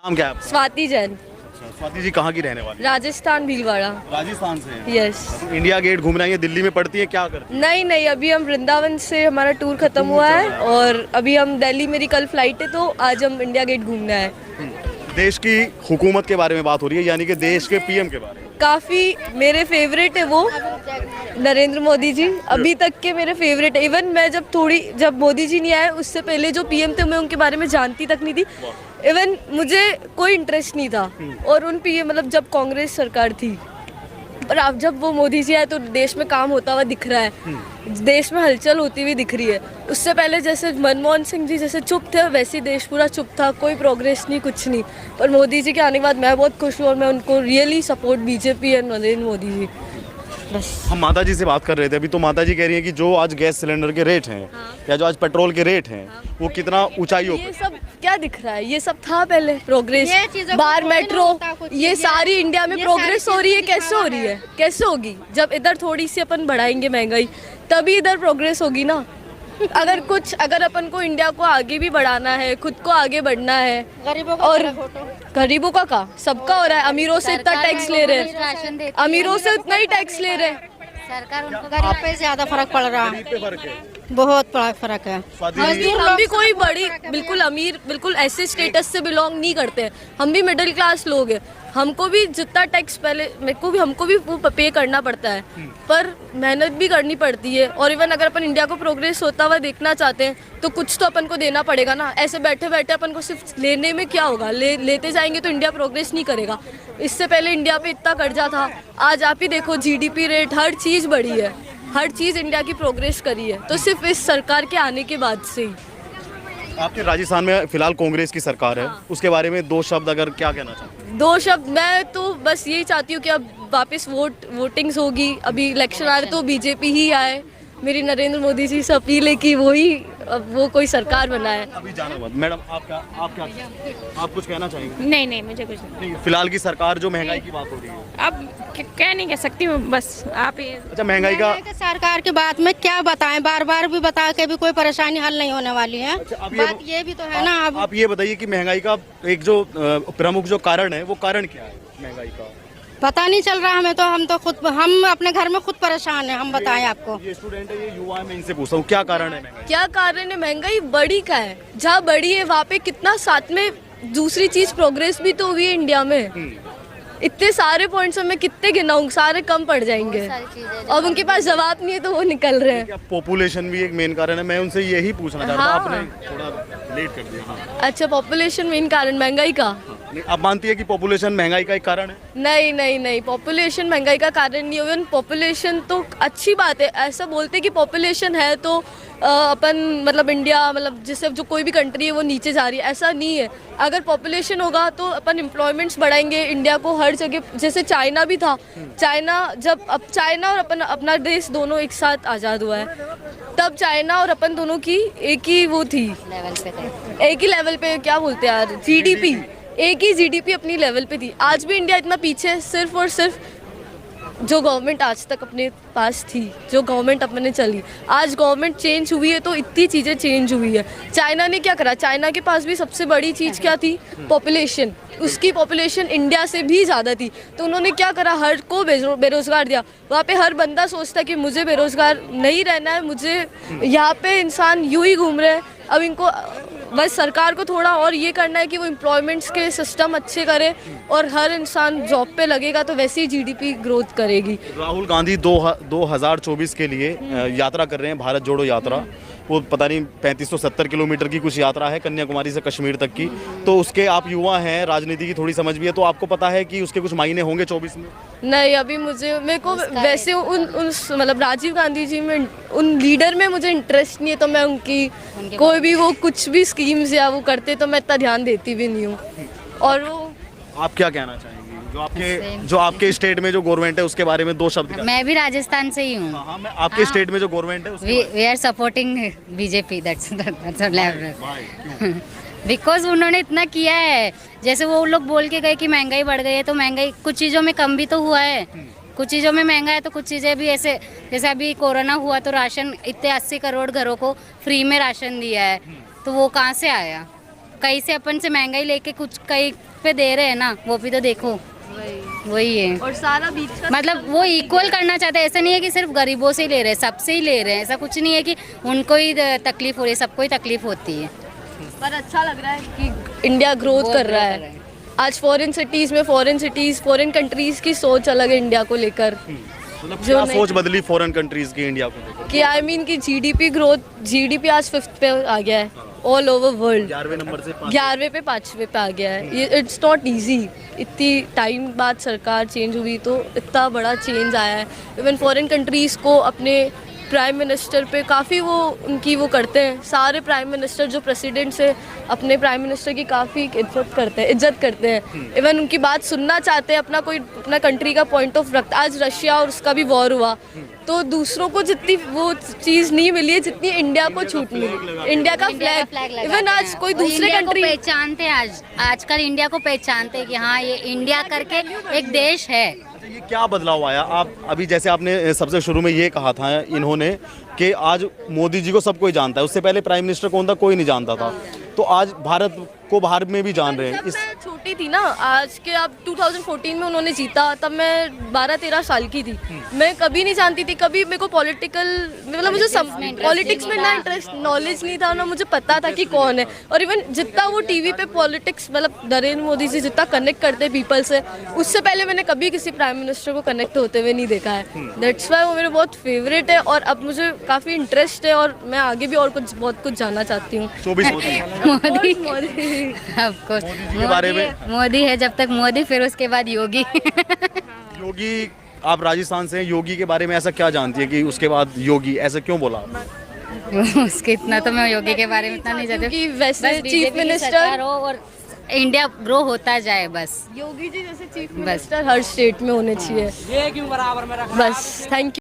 नाम क्या है आपका? स्वाति जैन, अच्छा, स्वाति जी कहाँ की रहने वाली? राजस्थान भीलवाड़ा। राजस्थान से हैं। यस। तो इंडिया गेट घूमने आई है, दिल्ली में पढ़ती है, क्या करती नहीं नहीं, अभी हम वृंदावन से हमारा टूर खत्म हुआ है और अभी हम दिल्ली, मेरी कल फ्लाइट है तो आज हम इंडिया गेट घूमने आए। है? देश की हुकूमत के बारे में बात हो रही है, यानी कि देश के पीएम के बारे में। काफ़ी मेरे फेवरेट है वो नरेंद्र मोदी जी, अभी तक के मेरे फेवरेट है। इवन मैं जब मोदी जी नहीं आए उससे पहले जो पीएम थे मैं उनके बारे में जानती तक नहीं थी। इवन मुझे कोई इंटरेस्ट नहीं था और उन पीएम मतलब जब कांग्रेस सरकार थी, पर अब जब वो मोदी जी आए तो देश में काम होता हुआ दिख रहा है, देश में हलचल होती हुई दिख रही है। उससे पहले जैसे मनमोहन सिंह जी जैसे चुप थे वैसे देश पूरा चुप था, कोई प्रोग्रेस नहीं, कुछ नहीं। पर मोदी जी के आने के बाद मैं बहुत खुश हूँ और मैं उनको really support BJP and Narendra Modi ji. बस। हम माता जी से बात कर रहे थे अभी, तो माता जी कह रही हैं कि जो आज गैस सिलेंडर के रेट हैं या जो आज पेट्रोल के रेट हैं वो कितना ऊंचाइयों ये पे। सब क्या दिख रहा है, ये सब था पहले प्रोग्रेस, बार मेट्रो, ये सारी इंडिया में प्रोग्रेस हो रही है। कैसे हो रही है, कैसे होगी? जब इधर थोड़ी सी अपन बढ़ाएंगे महंगाई तभी इधर प्रोग्रेस होगी ना। अगर अपन को इंडिया को आगे भी बढ़ाना है, खुद को आगे बढ़ना है, और गरीबों का सबका हो रहा है। अमीरों से इतना टैक्स ले रहे हैं, अमीरों से उतना ही टैक्स ले रहे हैं सरकार, उनको गरीब पे ज्यादा फर्क पड़ रहा है, गरीब पे फर्क है। बहुत बड़ा फर्क है। हम भी कोई बड़ी बिल्कुल अमीर बिल्कुल ऐसे स्टेटस से बिलोंग नहीं करते हैं, हम भी मिडिल क्लास लोग हैं। हमको भी जितना टैक्स पहले हमको भी वो पे करना पड़ता है, पर मेहनत भी करनी पड़ती है। और इवन अगर अपन इंडिया को प्रोग्रेस होता हुआ देखना चाहते हैं तो कुछ तो अपन को देना पड़ेगा ना। ऐसे बैठे बैठे अपन को सिर्फ लेने में क्या होगा, लेते जाएंगे तो इंडिया प्रोग्रेस नहीं करेगा। इससे पहले इंडिया पे इतना कर्जा था, आज आप ही देखो जीडीपी रेट, हर चीज़ बढ़ी है, हर चीज़ इंडिया की प्रोग्रेस करी है, तो सिर्फ इस सरकार के आने के बाद से ही। आपके राजस्थान में फिलहाल कांग्रेस की सरकार है, उसके बारे में दो शब्द अगर क्या कहना चाहते हैं? दो शब्द, मैं तो बस यही चाहती हूँ कि अब वापस वोटिंग्स होगी, अभी इलेक्शन आ रहे तो बीजेपी ही आए। मेरी नरेंद्र मोदी जी से अपील है कि वो कोई सरकार बनाए। अभी जाना मत मैडम, आप कुछ कहना चाहेंगे? नहीं, मुझे कुछ नहीं। फिलहाल की सरकार जो महंगाई की बात हो रही है, अब क्या नहीं कह सकती हूँ, बस आप ही। अच्छा महंगाई का सरकार की बात में क्या बताएं, बार बार भी बता के भी कोई परेशानी हल नहीं होने वाली है। अच्छा, अब बात ये भी तो है ना। अब आप ये बताइए कि महंगाई का एक जो प्रमुख जो कारण है वो कारण क्या है महंगाई का? पता नहीं चल रहा हमें तो, हम अपने घर में खुद परेशान है। हम बताएं आपको, ये स्टूडेंट है, ये युवा है, मैं इनसे पूछता हूँ क्या कारण है महंगाई? क्या कारण है महंगाई? बड़ी का है, जहाँ बड़ी है वहाँ पे कितना साथ में दूसरी चीज प्रोग्रेस भी तो हुई है इंडिया में। इतने सारे पॉइंट्स में कितने गिनाऊं, सारे कम पड़ जाएंगे। अब उनके पास जवाब नहीं है तो वो निकल रहे हैं। पॉपुलेशन भी एक मेन कारण है, मैं उनसे यही पूछना चाह रहा था। हाँ। आपने थोड़ा लेट कर दिया। हाँ। अच्छा, पॉपुलेशन मेन कारण महंगाई का? नहीं, आप मानती है कि पॉपुलेशन महंगाई का एक कारण है? नहीं, पॉपुलेशन महंगाई का कारण नहीं है। पॉपुलेशन तो अच्छी बात है, ऐसा बोलते कि पॉपुलेशन है तो अपन मतलब इंडिया मतलब जैसे जो कोई भी कंट्री है वो नीचे जा रही है, ऐसा नहीं है। अगर पॉपुलेशन होगा तो अपन एम्प्लॉयमेंट्स बढ़ाएंगे, इंडिया को हर जगह, जैसे चाइना भी था, चाइना और अपना देश दोनों एक साथ आज़ाद हुआ है, तब चाइना और अपन दोनों की एक ही वो थी, एक ही लेवल पे, क्या बोलते हैं यार, जीडीपी, एक ही जीडीपी अपनी लेवल पे थी। आज भी इंडिया इतना पीछे है सिर्फ और सिर्फ जो गवर्नमेंट आज तक अपने पास थी, जो गवर्नमेंट अपने चली। आज गवर्नमेंट चेंज हुई है तो इतनी चीज़ें चेंज हुई है। चाइना ने क्या करा, चाइना के पास भी सबसे बड़ी चीज़ क्या थी? पॉपुलेशन। उसकी पॉपुलेशन इंडिया से भी ज़्यादा थी, तो उन्होंने क्या करा, हर को बेरोज़गार दिया। वहाँ पे हर बंदा सोचता है कि मुझे बेरोज़गार नहीं रहना है, मुझे यहाँ पे इंसान यूँ ही घूम रहे हैं। अब इनको बस सरकार को थोड़ा और ये करना है कि वो एम्प्लॉयमेंट्स के सिस्टम अच्छे करे और हर इंसान जॉब पे लगेगा तो वैसे ही जीडीपी ग्रोथ करेगी। राहुल गांधी 2024 के लिए यात्रा कर रहे हैं, भारत जोड़ो यात्रा। वो पता नहीं 3570 किलोमीटर की कुछ यात्रा है, कन्याकुमारी से कश्मीर तक की। तो उसके आप युवा हैं, राजनीति की थोड़ी समझ भी है, तो आपको पता है कि उसके कुछ मायने होंगे 24 में? नहीं, अभी मेरे को वैसे उन मतलब राजीव गांधी जी में, उन लीडर में मुझे इंटरेस्ट नहीं है, तो मैं उनकी कोई भी वो कुछ भी स्कीम्स या वो करते तो मैं इतना ध्यान देती भी नहीं हूँ। और वो आप क्या कहना चाहेंगे जो आपके स्टेट में जो गवर्नमेंट है उसके बारे में दो शब्द? मैं भी राजस्थान से ही हूँ। हाँ, मैं आपके स्टेट में जो गवर्नमेंट है उसके we are supporting BJP, that's because उन्होंने इतना किया है। जैसे वो लोग बोल के गए कि महंगाई बढ़ गई है, तो महंगाई कुछ चीज़ों में कम भी तो हुआ है, कुछ चीज़ों में महंगा है, तो कुछ चीज़ें भी ऐसे, जैसे अभी कोरोना हुआ तो राशन इतने 80 करोड़ घरों को फ्री में राशन दिया है, तो वो कहाँ से आया? कहीं से अपन से महंगाई लेके कुछ कहीं पे दे रहे हैं ना, वो भी तो देखो। वही है, और सारा बीच का मतलब वो इक्वल करना चाहते हैं। ऐसा नहीं है कि सिर्फ गरीबों से ही ले रहे हैं, सबसे ही ले रहे हैं। ऐसा कुछ नहीं है कि उनको ही तकलीफ हो रही है, सबको ही तकलीफ होती है। पर अच्छा लग रहा है कि इंडिया ग्रोथ कर रहा है। आज फॉरेन फॉरेन कंट्रीज की सोच अलग है इंडिया को लेकर। मतलब जो क्या नहीं- सोच बदली फॉरेन कंट्रीज की इंडिया को लेकर? कि आई मीन कि जीडीपी आज 5th पे आ गया है ऑल ओवर वर्ल्ड। 11वें नंबर से 11वें पे 5वें पे आ गया है। ये इट्स नॉट इजी। इतनी टाइम बाद सरकार चेंज हुई तो इतना बड़ा चेंज आया है। इवन फॉरेन कंट्रीज़ को अपने प्राइम मिनिस्टर पे काफ़ी वो उनकी वो करते हैं। सारे प्राइम मिनिस्टर जो प्रेसिडेंट से अपने प्राइम मिनिस्टर की काफ़ी इज्जत करते हैं। इवन उनकी बात सुनना चाहते हैं, अपना कंट्री का पॉइंट ऑफ रखते। आज रशिया और उसका भी वॉर हुआ तो दूसरों को जितनी वो चीज़ नहीं मिली है जितनी इंडिया को छूट मिली। इंडिया का फ्लैग इवन आज कोई दूसरे कंट्री पहचानते हैं, आजकल इंडिया को पहचानते हैं कि हाँ ये इंडिया करके एक देश है। अच्छा, ये क्या बदलाव आया? आप अभी जैसे आपने सबसे शुरू में ये कहा था इन्होंने कि आज मोदी जी को सब कोई जानता है, उससे पहले प्राइम मिनिस्टर कौन था कोई नहीं जानता था, तो आज भारत को बाहर में भी जान रहे हैं। जब मैं छोटी थी ना, आज के अब 2014 में उन्होंने जीता, तब मैं 12-13 साल की थी। मैं कभी नहीं जानती थी, कभी मेरे को पॉलिटिकल मतलब मुझे पॉलिटिक्स में ना इंटरेस्ट नॉलेज नहीं था, ना मुझे पता था कि कौन है। और इवन जितना वो टीवी पे पॉलिटिक्स मतलब नरेंद्र मोदी जी जितना कनेक्ट करते हैं पीपल से, उससे पहले मैंने कभी किसी प्राइम मिनिस्टर को कनेक्ट होते हुए नहीं देखा है। दैट्स वाई वो मेरे बहुत फेवरेट है और अब मुझे काफ़ी इंटरेस्ट है और मैं आगे भी और बहुत कुछ जानना चाहती हूँ। 24 मोदी आपको के बारे में? मोदी है जब तक मोदी, फिर उसके बाद योगी। योगी, आप राजस्थान से हैं, योगी के बारे में ऐसा क्या जानती है कि उसके बाद योगी, ऐसा क्यों बोला? उसके इतना तो मैं योगी के बारे में इतना नहीं जानती कि वैसे बस चीफ BJP की मिनिस्टर सरकार हो और इंडिया ग्रो होता जाए बस। योगी जी जैसे चीफ मिनिस्टर हर स्टेट में होने चाहिए। बस थैंक यू।